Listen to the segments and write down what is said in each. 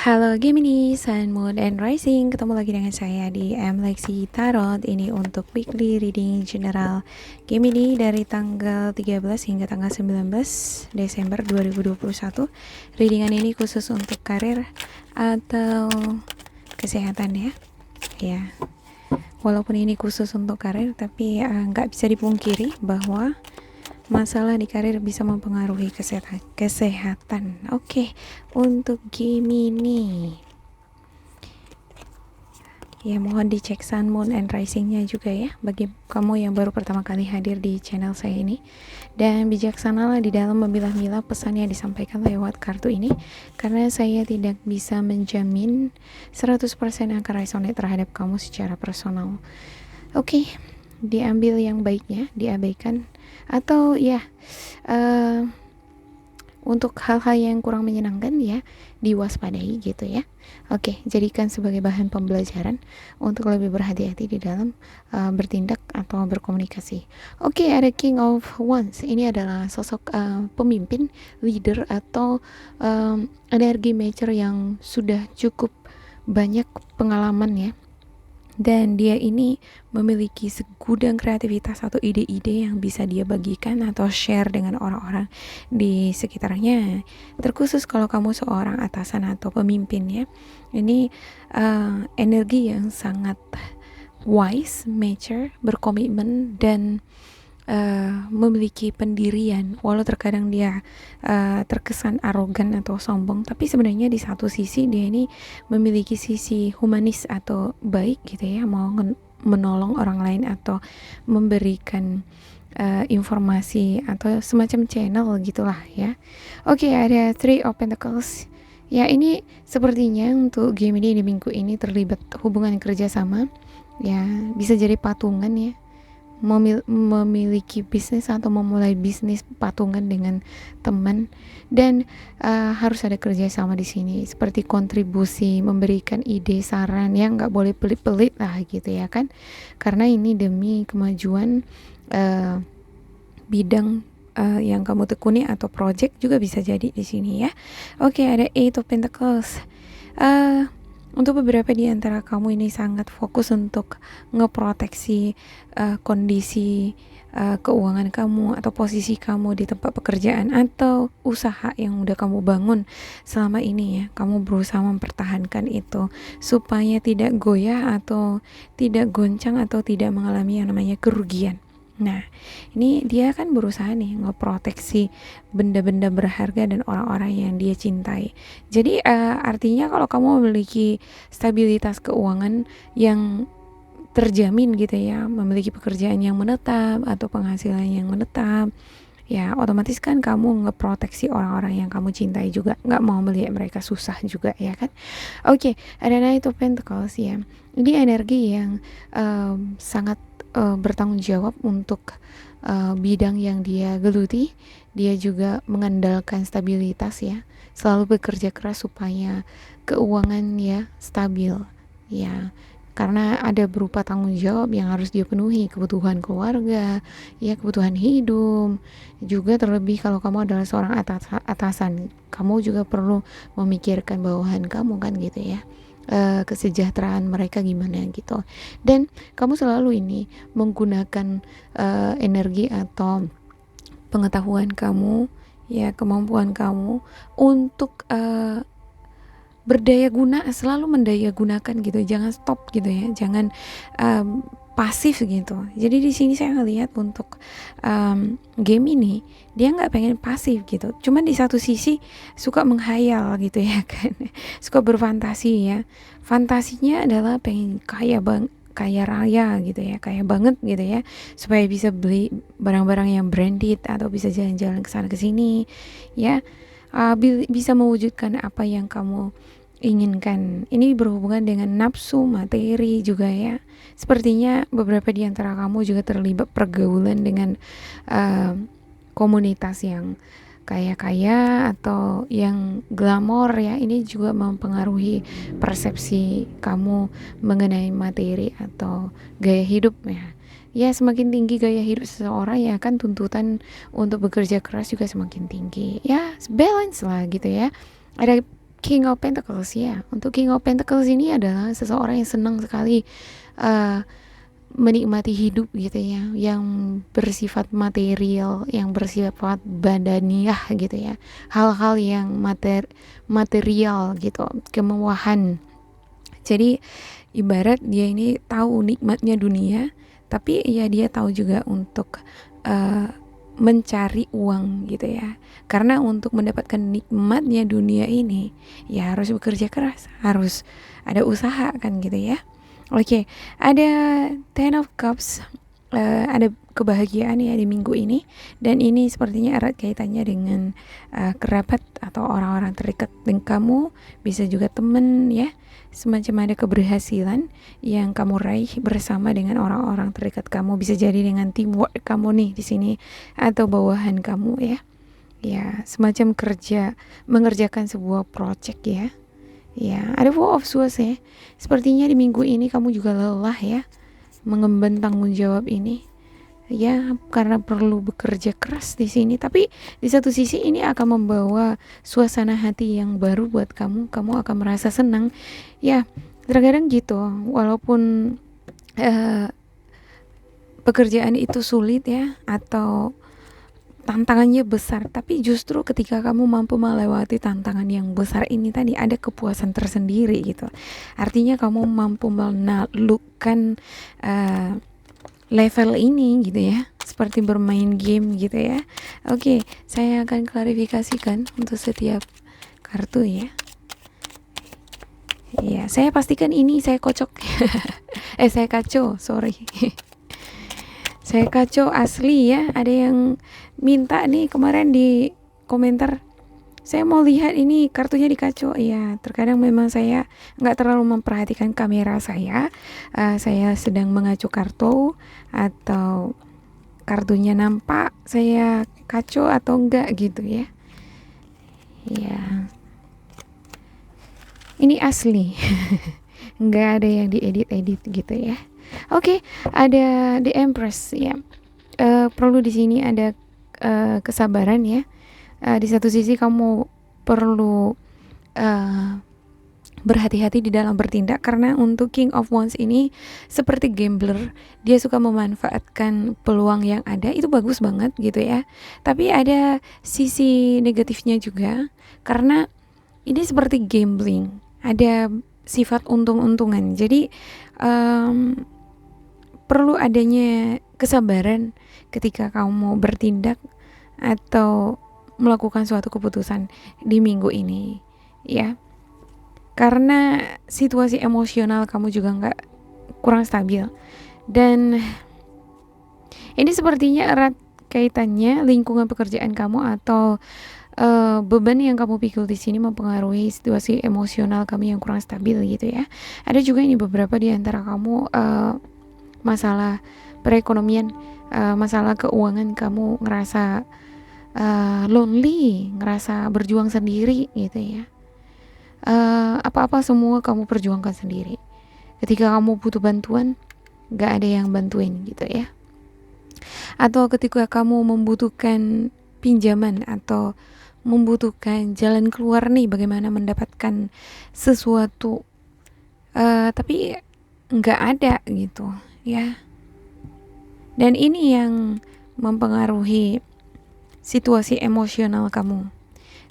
Halo Gemini, Sun, Moon, and Rising. Ketemu lagi dengan saya di Lexi Tarot. Ini untuk weekly reading general Gemini dari tanggal 13 hingga tanggal 19 Desember 2021. Readingan ini khusus untuk karir atau kesehatan ya. Ya, walaupun ini khusus untuk karir, tapi nggak bisa dipungkiri bahwa masalah di karir bisa mempengaruhi kesehatan. Oke, untuk Gemini. Ya, mohon dicek Sun, Moon, and Rising-nya juga ya, bagi kamu yang baru pertama kali hadir di channel saya ini. Dan bijaksanalah di dalam memilah-milah pesan yang disampaikan lewat kartu ini, karena saya tidak bisa menjamin 100% akan resonate terhadap kamu secara personal. Oke, diambil yang baiknya, diabaikan, atau ya untuk hal-hal yang kurang menyenangkan ya diwaspadai gitu ya. Oke, jadikan sebagai bahan pembelajaran untuk lebih berhati-hati di dalam bertindak atau berkomunikasi. Oke, ada King of Wands. Ini adalah sosok pemimpin, leader atau energi mature yang sudah cukup banyak pengalaman ya. Dan dia ini memiliki segudang kreativitas atau ide-ide yang bisa dia bagikan atau share dengan orang-orang di sekitarnya. Terkhusus kalau kamu seorang atasan atau pemimpin ya. Ini energi yang sangat wise, mature, berkomitmen, dan memiliki pendirian. Walau terkadang dia terkesan arogan atau sombong, tapi sebenarnya di satu sisi dia ini memiliki sisi humanis atau baik gitu ya, mau menolong orang lain atau memberikan informasi atau semacam channel gitulah ya. Oke, ada Three of Pentacles. Ya, ini sepertinya untuk Gemini di minggu ini terlibat hubungan kerjasama. Ya, bisa jadi patungan ya, memiliki bisnis atau memulai bisnis patungan dengan teman, dan harus ada kerjasama di sini seperti kontribusi, memberikan ide, saran yang nggak boleh pelit-pelit lah gitu ya kan, karena ini demi kemajuan bidang yang kamu tekuni atau project juga bisa jadi di sini ya. Oke, ada Eight of Pentacles. Untuk beberapa di antara kamu ini sangat fokus untuk ngeproteksi kondisi keuangan kamu atau posisi kamu di tempat pekerjaan atau usaha yang udah kamu bangun selama ini ya. Kamu berusaha mempertahankan itu supaya tidak goyah atau tidak goncang atau tidak mengalami yang namanya kerugian. Nah, ini dia kan berusaha nih ngeproteksi benda-benda berharga dan orang-orang yang dia cintai. Jadi artinya kalau kamu memiliki stabilitas keuangan yang terjamin gitu ya, memiliki pekerjaan yang menetap atau penghasilan yang menetap, ya otomatis kan kamu ngeproteksi orang-orang yang kamu cintai juga, nggak mau melihat mereka susah juga ya kan. Oke, ada Knight of Pentacles ya. Ini energi yang sangat bertanggung jawab untuk bidang yang dia geluti. Dia juga mengandalkan stabilitas ya, selalu bekerja keras supaya keuangan ya stabil ya, karena ada berupa tanggung jawab yang harus dia penuhi, kebutuhan keluarga ya, kebutuhan hidup juga. Terlebih kalau kamu adalah seorang atasan, kamu juga perlu memikirkan bawahan kamu kan gitu ya, kesejahteraan mereka gimana gitu. Dan kamu selalu ini menggunakan energi atau pengetahuan kamu ya, kemampuan kamu untuk berdaya guna, selalu mendaya gunakan gitu, jangan stop gitu ya, jangan pasif gitu. Jadi di sini saya ngelihat untuk game ini dia nggak pengen pasif gitu, cuman di satu sisi suka menghayal gitu ya kan, suka berfantasi ya. Fantasinya adalah pengen kaya raya gitu ya, kaya banget gitu ya, supaya bisa beli barang-barang yang branded atau bisa jalan-jalan ke sana ke sini ya, bisa mewujudkan apa yang kamu inginkan. Ini berhubungan dengan nafsu materi juga ya. Sepertinya beberapa di antara kamu juga terlibat pergaulan dengan komunitas yang kaya-kaya atau yang glamor ya. Ini juga mempengaruhi persepsi kamu mengenai materi atau gaya hidup ya. Ya, semakin tinggi gaya hidup seseorang ya kan, tuntutan untuk bekerja keras juga semakin tinggi. Ya, balance lah gitu ya. Ada King of Pentacles ya. Untuk King of Pentacles ini adalah seseorang yang senang sekali uh, menikmati hidup gitu ya, yang bersifat material, yang bersifat badaniah gitu ya, hal-hal yang material gitu, kemewahan. Jadi ibarat dia ini tahu nikmatnya dunia, tapi ya dia tahu juga untuk uh, mencari uang gitu ya. Karena untuk mendapatkan nikmatnya dunia ini ya harus bekerja keras, harus ada usaha kan gitu ya. Oke, ada Ten of Cups, ada kebahagiaan ya di minggu ini, dan ini sepertinya erat kaitannya dengan kerabat atau orang-orang terdekat dengan kamu, bisa juga teman ya, semacam ada keberhasilan yang kamu raih bersama dengan orang-orang terdekat kamu, bisa jadi dengan teamwork kamu nih di sini atau bawahan kamu ya, ya semacam kerja mengerjakan sebuah project ya. Ya, ada Four of Swords ya. Sepertinya di minggu ini kamu juga lelah ya mengemban tanggung jawab ini. Ya, karena perlu bekerja keras di sini. Tapi di satu sisi ini akan membawa suasana hati yang baru buat kamu. Kamu akan merasa senang. Ya, terkadang gitu. Walaupun pekerjaan itu sulit ya, atau tantangannya besar, tapi justru ketika kamu mampu melewati tantangan yang besar ini tadi, ada kepuasan tersendiri gitu. Artinya kamu mampu menaklukkan level ini gitu ya, seperti bermain game gitu ya. Oke, saya akan klarifikasikan untuk setiap kartu ya. Ya, saya pastikan ini saya kocok. Saya kacau, sorry. Saya kacau asli ya. Ada yang minta nih kemarin di komentar, saya mau lihat ini kartunya dikacau. Ya, terkadang memang saya nggak terlalu memperhatikan kamera saya. Saya sedang mengacu kartu atau kartunya nampak saya kacau atau enggak gitu ya. Ya, ini asli. Nggak ada yang diedit-edit gitu ya. Oke, ada The Empress ya. Perlu di sini ada kesabaran ya. Di satu sisi kamu perlu berhati-hati di dalam bertindak, karena untuk King of Wands ini seperti gambler, dia suka memanfaatkan peluang yang ada. Itu bagus banget gitu ya. Tapi ada sisi negatifnya juga, karena ini seperti gambling, ada sifat untung-untungan. Jadi perlu adanya kesabaran ketika kamu mau bertindak atau melakukan suatu keputusan di minggu ini ya, karena situasi emosional kamu juga kurang stabil, dan ini sepertinya erat kaitannya lingkungan pekerjaan kamu atau beban yang kamu pikul di sini mempengaruhi situasi emosional kamu yang kurang stabil gitu ya. Ada juga ini beberapa di antara kamu masalah perekonomian, masalah keuangan, kamu ngerasa lonely, ngerasa berjuang sendiri gitu ya. Apa-apa semua kamu perjuangkan sendiri. Ketika kamu butuh bantuan, gak ada yang bantuin gitu ya. Atau ketika kamu membutuhkan pinjaman atau membutuhkan jalan keluar nih, bagaimana mendapatkan sesuatu, tapi gak ada gitu ya. Dan ini yang mempengaruhi situasi emosional kamu.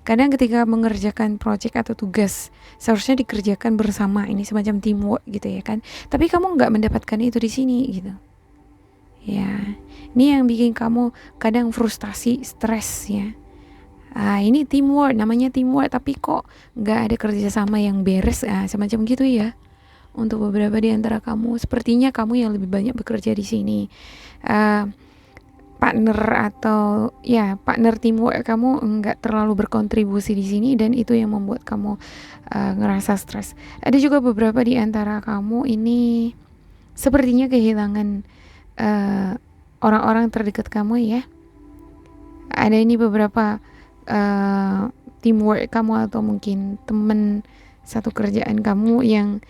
Kadang ketika mengerjakan project atau tugas, seharusnya dikerjakan bersama, ini semacam teamwork gitu ya kan. Tapi kamu nggak mendapatkan itu di sini gitu. Ya, ini yang bikin kamu kadang frustasi, stres ya. Ini teamwork, namanya teamwork, tapi kok nggak ada kerjasama yang beres, semacam gitu ya. Untuk beberapa di antara kamu, sepertinya kamu yang lebih banyak bekerja di sini. Partner atau ya partner teamwork kamu enggak terlalu berkontribusi di sini, dan itu yang membuat kamu ngerasa stres. Ada juga beberapa di antara kamu ini sepertinya kehilangan orang-orang terdekat kamu ya. Ada ini beberapa teamwork kamu atau mungkin teman satu kerjaan kamu yang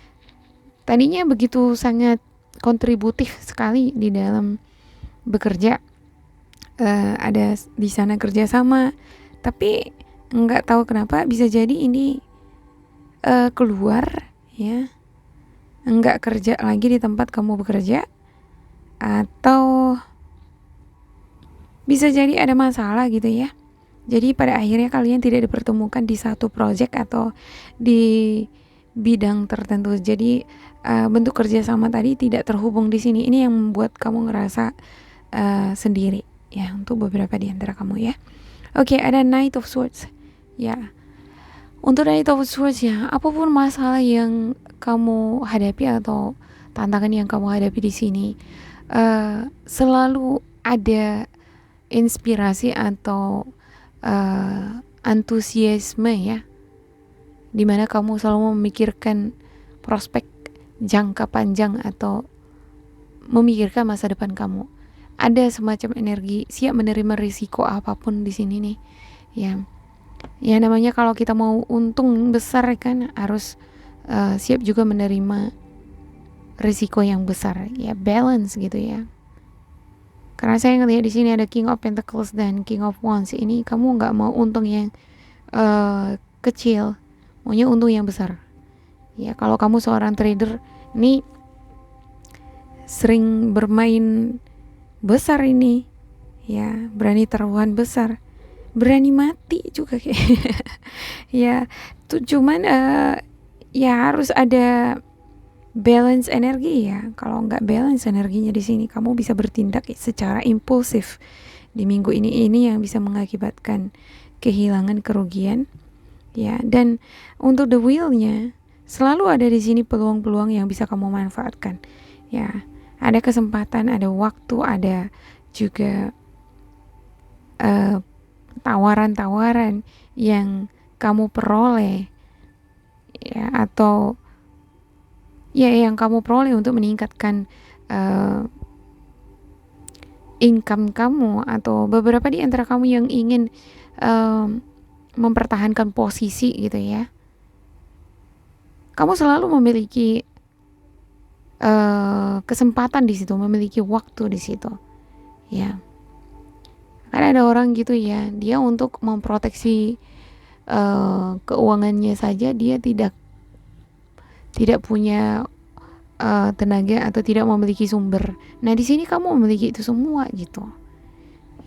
tadinya begitu sangat kontributif sekali di dalam bekerja. Ada di sana kerjasama, tapi nggak tahu kenapa bisa jadi ini keluar ya, enggak kerja lagi di tempat kamu bekerja, atau bisa jadi ada masalah gitu ya. Jadi pada akhirnya kalian tidak dipertemukan di satu project atau di bidang tertentu. Jadi bentuk kerjasama tadi tidak terhubung di sini. Ini yang membuat kamu ngerasa sendiri ya, untuk beberapa di antara kamu ya. Oke, ada Knight of Swords ya. Untuk Knight of Swords ya, apapun masalah yang kamu hadapi atau tantangan yang kamu hadapi di sini, selalu ada inspirasi atau antusiasme ya, dimana kamu selalu memikirkan prospek jangka panjang atau memikirkan masa depan kamu. Ada semacam energi siap menerima risiko apapun di sini nih ya. Ya namanya kalau kita mau untung besar kan harus siap juga menerima risiko yang besar ya, balance gitu ya. Karena saya ngelihat di sini ada King of Pentacles dan King of Wands. Ini kamu nggak mau untung yang kecil, maunya untung yang besar. Ya kalau kamu seorang trader, ini sering bermain besar ini, ya berani taruhan besar, berani mati juga kayak. Ya, tuh cuman ya harus ada balance energi ya. Kalau nggak balance energinya di sini, kamu bisa bertindak secara impulsif di minggu ini yang bisa mengakibatkan kehilangan, kerugian ya. Dan untuk the wheel-nya selalu ada di sini peluang-peluang yang bisa kamu manfaatkan ya. Ada kesempatan, ada waktu, ada juga tawaran-tawaran yang kamu peroleh ya, atau ya yang kamu peroleh untuk meningkatkan income kamu, atau beberapa di antara kamu yang ingin mempertahankan posisi gitu ya. Kamu selalu memiliki kesempatan di situ, memiliki waktu di situ ya. Karena ada orang gitu ya, dia untuk memproteksi keuangannya saja dia tidak punya tenaga atau tidak memiliki sumber. Nah di sini kamu memiliki itu semua gitu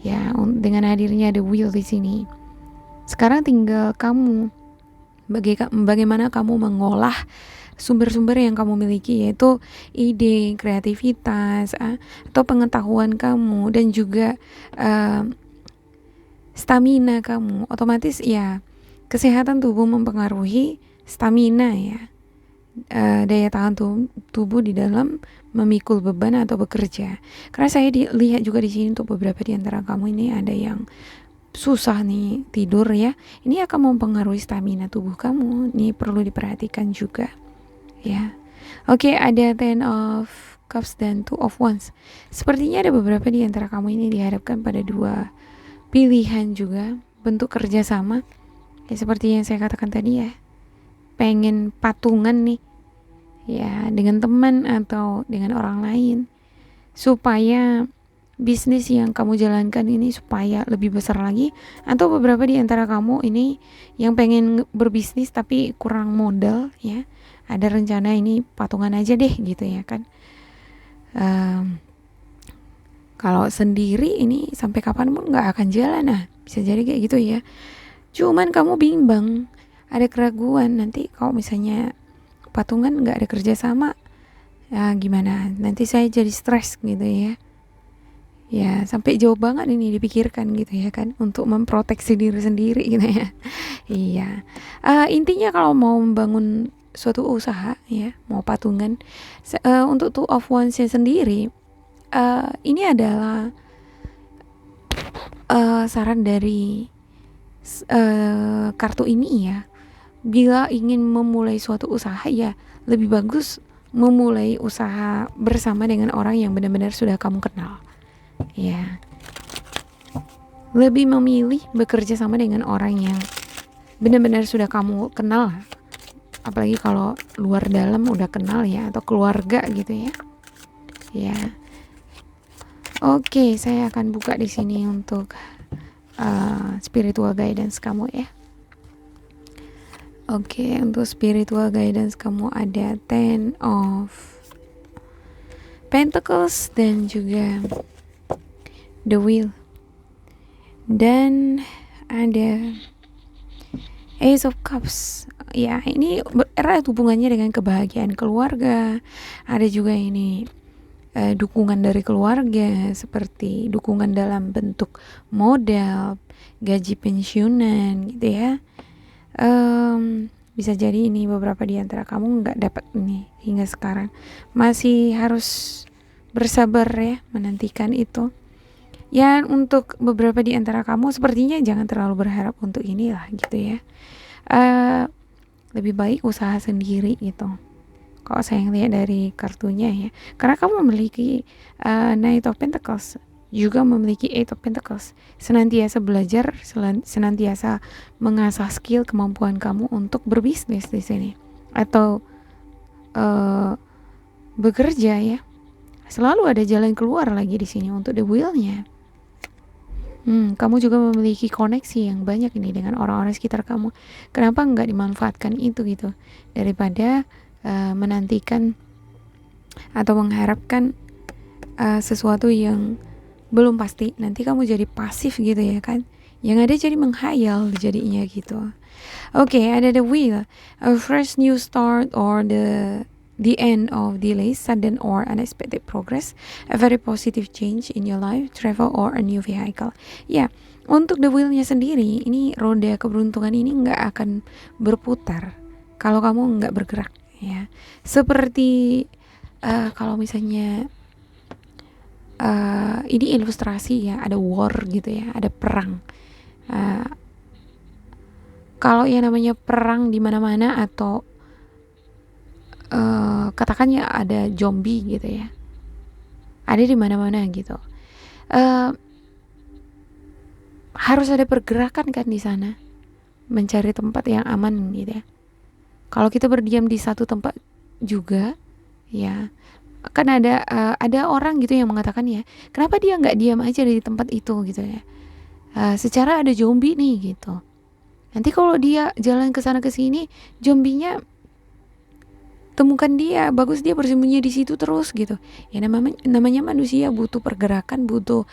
ya, dengan hadirnya the wheel di sini. Sekarang tinggal kamu bagaimana kamu mengolah sumber-sumber yang kamu miliki, yaitu ide, kreativitas, atau pengetahuan kamu, dan juga stamina kamu. Otomatis ya kesehatan tubuh mempengaruhi stamina ya, daya tahan tubuh di dalam memikul beban atau bekerja. Karena saya lihat juga di sini untuk beberapa di antara kamu ini ada yang susah nih tidur ya. Ini akan mempengaruhi stamina tubuh kamu. Ini perlu diperhatikan juga ya. Oke, ada Ten of Cups dan Two of Wands. Sepertinya ada beberapa di antara kamu ini dihadapkan pada dua pilihan juga bentuk kerjasama ya, seperti yang saya katakan tadi ya, pengen patungan nih ya dengan teman atau dengan orang lain supaya bisnis yang kamu jalankan ini supaya lebih besar lagi. Atau beberapa di antara kamu ini yang pengen berbisnis tapi kurang modal ya, ada rencana ini patungan aja deh gitu ya kan. Kalau sendiri ini sampai kapan pun nggak akan jalan. Nah bisa jadi kayak gitu ya, cuman kamu bimbang, ada keraguan, nanti kalau misalnya patungan nggak ada kerjasama ya gimana, nanti saya jadi stres gitu ya. Ya sampai jauh banget ini dipikirkan gitu ya kan, untuk memproteksi diri sendiri gitu ya. Iya, intinya kalau mau membangun suatu usaha ya, mau patungan, untuk Two of Wands sendiri, ini adalah saran dari kartu ini ya. Bila ingin memulai suatu usaha ya lebih bagus memulai usaha bersama dengan orang yang benar-benar sudah kamu kenal ya. Lebih memilih bekerja sama dengan orang yang benar-benar sudah kamu kenal, apalagi kalau luar dalam udah kenal ya, atau keluarga gitu ya. Ya. Oke, saya akan buka di sini untuk spiritual guidance kamu ya. Oke, untuk spiritual guidance kamu ada Ten of Pentacles dan juga The Wheel. Dan ada Ace of Cups. Ya, ini erat hubungannya dengan kebahagiaan keluarga. Ada juga ini dukungan dari keluarga, seperti dukungan dalam bentuk modal, gaji pensiunan gitu ya. Bisa jadi ini beberapa di antara kamu nggak dapat ini hingga sekarang, masih harus bersabar ya menantikan itu. Ya, untuk beberapa di antara kamu sepertinya jangan terlalu berharap untuk inilah gitu ya. Lebih baik usaha sendiri gitu. Kalau saya lihat dari kartunya ya, karena kamu memiliki Knight of Pentacles, juga memiliki Eight of Pentacles. Senantiasa belajar, senantiasa mengasah skill kemampuan kamu untuk berbisnis di sini atau bekerja ya. Selalu ada jalan keluar lagi di sini untuk the wheel-nya. Kamu juga memiliki koneksi yang banyak ini dengan orang-orang sekitar kamu. Kenapa nggak dimanfaatkan itu gitu, daripada menantikan atau mengharapkan sesuatu yang belum pasti, nanti kamu jadi pasif gitu ya kan, yang ada jadi menghayal jadinya gitu. Oke, ada the wheel, a fresh new start or the end of delays, sudden or unexpected progress, a very positive change in your life, travel or a new vehicle. Ya, untuk the wheel-nya sendiri, ini roda keberuntungan ini nggak akan berputar kalau kamu nggak bergerak ya. Seperti kalau misalnya ini ilustrasi ya, ada war gitu ya, ada perang. Kalau yang namanya perang di mana-mana atau katakannya ada zombie gitu ya, ada di mana-mana gitu. Harus ada pergerakan kan di sana, mencari tempat yang aman gitu ya. Kalau kita berdiam di satu tempat juga ya, kan ada orang gitu yang mengatakan ya, kenapa dia nggak diam aja di tempat itu gitu ya. Secara ada zombie nih gitu, nanti kalau dia jalan ke sana ke sini, zombinya temukan dia, bagus dia bersembunyi di situ terus gitu ya. Namanya manusia butuh pergerakan, butuh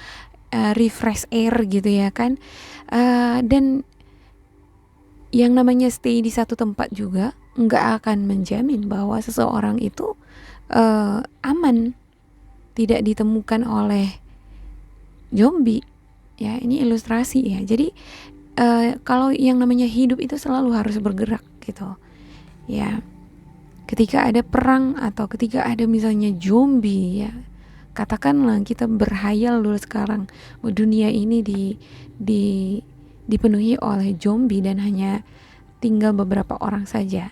refresh air gitu ya kan. Dan yang namanya stay di satu tempat juga nggak akan menjamin bahwa seseorang itu aman, tidak ditemukan oleh zombie ya. Ini ilustrasi ya. Jadi kalau yang namanya hidup itu selalu harus bergerak gitu ya. Ketika ada perang atau ketika ada misalnya zombie ya, katakanlah kita berhayal dulu sekarang dunia ini dipenuhi oleh zombie dan hanya tinggal beberapa orang saja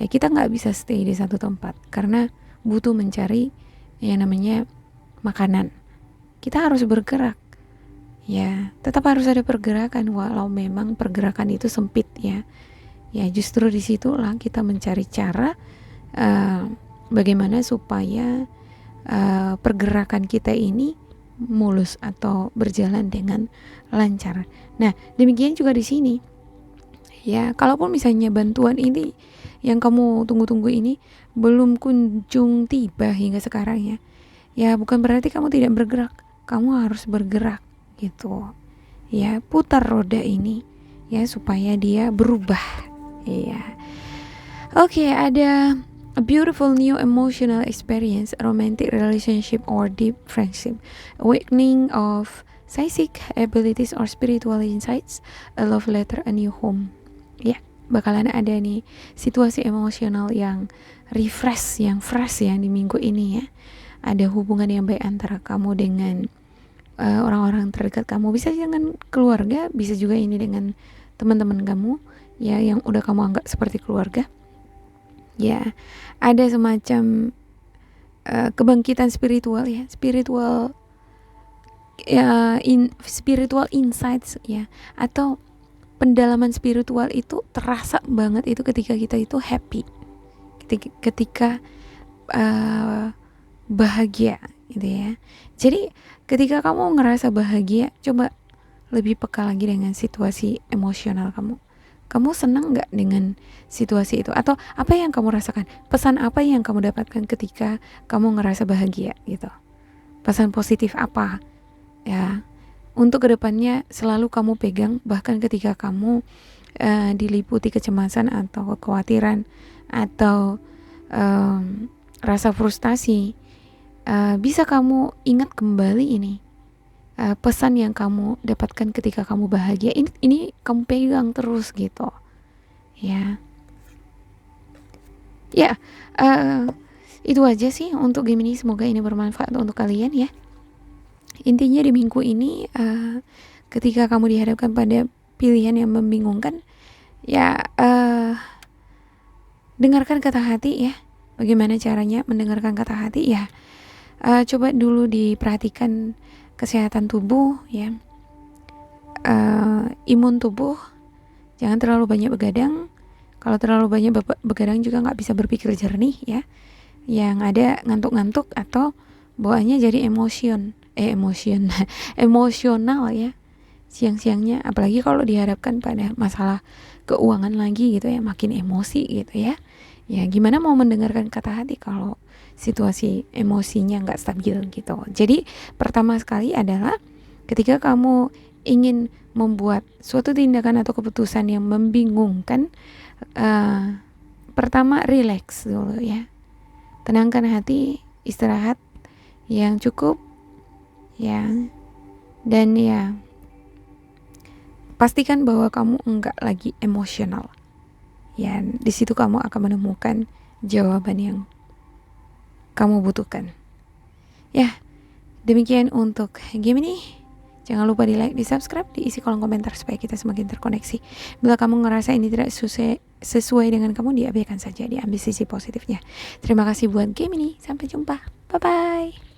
ya, kita nggak bisa stay di satu tempat karena butuh mencari yang namanya makanan. Kita harus bergerak ya, tetap harus ada pergerakan walau memang pergerakan itu sempit ya. Ya justru disitulah kita mencari cara bagaimana supaya pergerakan kita ini mulus atau berjalan dengan lancar. Nah, demikian juga di sini. Ya, kalaupun misalnya bantuan ini yang kamu tunggu-tunggu ini belum kunjung tiba hingga sekarang ya. Ya, bukan berarti kamu tidak bergerak. Kamu harus bergerak gitu. Ya, putar roda ini ya supaya dia berubah. Ya. Oke, ada a beautiful new emotional experience, a romantic relationship or deep friendship, awakening of psychic abilities or spiritual insights, a love letter, a new home. Ya, bakalan ada nih situasi emosional yang refresh, yang fresh ya di minggu ini ya. Ada hubungan yang baik antara kamu dengan orang-orang terdekat kamu, bisa dengan keluarga, bisa juga ini dengan teman-teman kamu ya yang udah kamu anggap seperti keluarga. Ya, ada semacam kebangkitan spiritual ya, spiritual insights ya, atau pendalaman spiritual itu terasa banget itu ketika kita itu happy, ketika bahagia gitu ya. Jadi ketika kamu ngerasa bahagia, coba lebih peka lagi dengan situasi emosional kamu. Kamu senang nggak dengan situasi itu? Atau apa yang kamu rasakan? Pesan apa yang kamu dapatkan ketika kamu ngerasa bahagia gitu? Pesan positif apa? Ya, untuk kedepannya selalu kamu pegang, bahkan ketika kamu diliputi kecemasan atau kekhawatiran atau rasa frustasi, bisa kamu ingat kembali ini pesan yang kamu dapatkan ketika kamu bahagia. Ini kamu pegang terus gitu, ya. Ya, itu aja sih untuk game ini. Semoga ini bermanfaat untuk kalian ya. Intinya di minggu ini, ketika kamu dihadapkan pada pilihan yang membingungkan, ya dengarkan kata hati ya. Bagaimana caranya mendengarkan kata hati ya? Coba dulu diperhatikan kesehatan tubuh ya, imun tubuh, jangan terlalu banyak begadang. Kalau terlalu banyak begadang juga nggak bisa berpikir jernih ya, yang ada ngantuk-ngantuk atau bawaannya jadi emosional ya siang-siangnya, apalagi kalau dihadapkan pada masalah keuangan lagi gitu ya, makin emosi gitu ya. Ya gimana mau mendengarkan kata hati kalau situasi emosinya nggak stabil gitu. Jadi pertama sekali adalah ketika kamu ingin membuat suatu tindakan atau keputusan yang membingungkan, pertama relax dulu ya, tenangkan hati, istirahat yang cukup ya, dan ya pastikan bahwa kamu enggak lagi emosional ya. Di situ kamu akan menemukan jawaban yang kamu butuhkan ya. Demikian untuk game ini. Jangan lupa di like, di subscribe, diisi kolom komentar supaya kita semakin terkoneksi. Bila kamu ngerasa ini tidak sesuai dengan kamu, diabaikan saja, diambil sisi positifnya. Terima kasih buat game ini. Sampai jumpa. Bye bye.